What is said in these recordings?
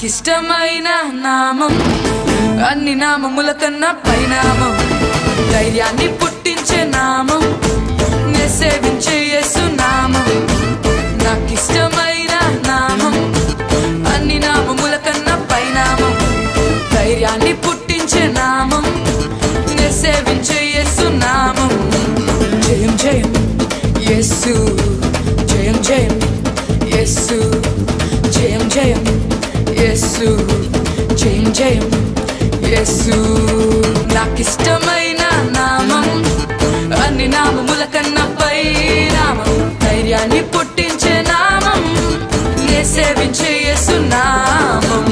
ఇష్టమైన నామం అన్ని నామముల కన్నా పైనామం ధైర్యాన్ని పుట్టించే నామం నే సేవించే యేసు నామం నాకిష్టమైన నామం అన్ని నామముల కన్నా పైనామం ధైర్యాన్ని పుట్టించే నామం నే సేవించే యేసు నామం జయం జయం యేసు జయం జయం యేసు జయం జయం యేసు జయం జయం యేసు నాకిష్టమైన నామం అన్ని నామముల కన్నా పై నామం ధైర్యాన్ని పుట్టించే నామం నే సేవించే యేసు నామం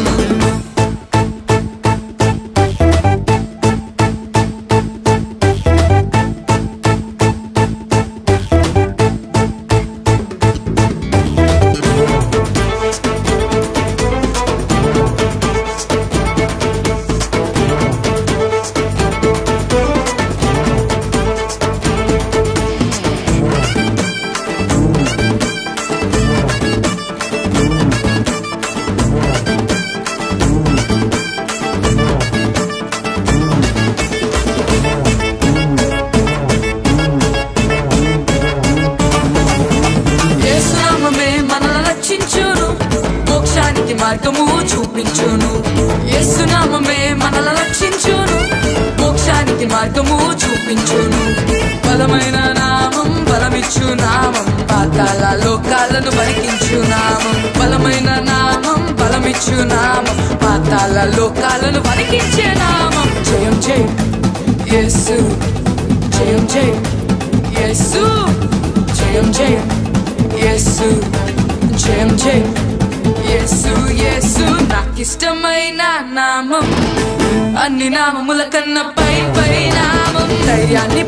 మార్గము చూపించును యేసు నామమే మనల రక్షించును మోక్షానికి మార్గము చూపించును బలమైన నామం బలమిచ్చు నామం పాతాళ లోకాలను వణికించు నామం బలమైన నామం బలమిచ్చు నామం పాతాళ లోకాలను వణికించే నామం జయం జయం యేసు జయం జయం యేసు జయం జయం యేసు జయం జయం యేసు యేసు నాకిష్టమైన నామం అన్ని నామముల కన్నా పై పై నామం ధైర్యాన్ని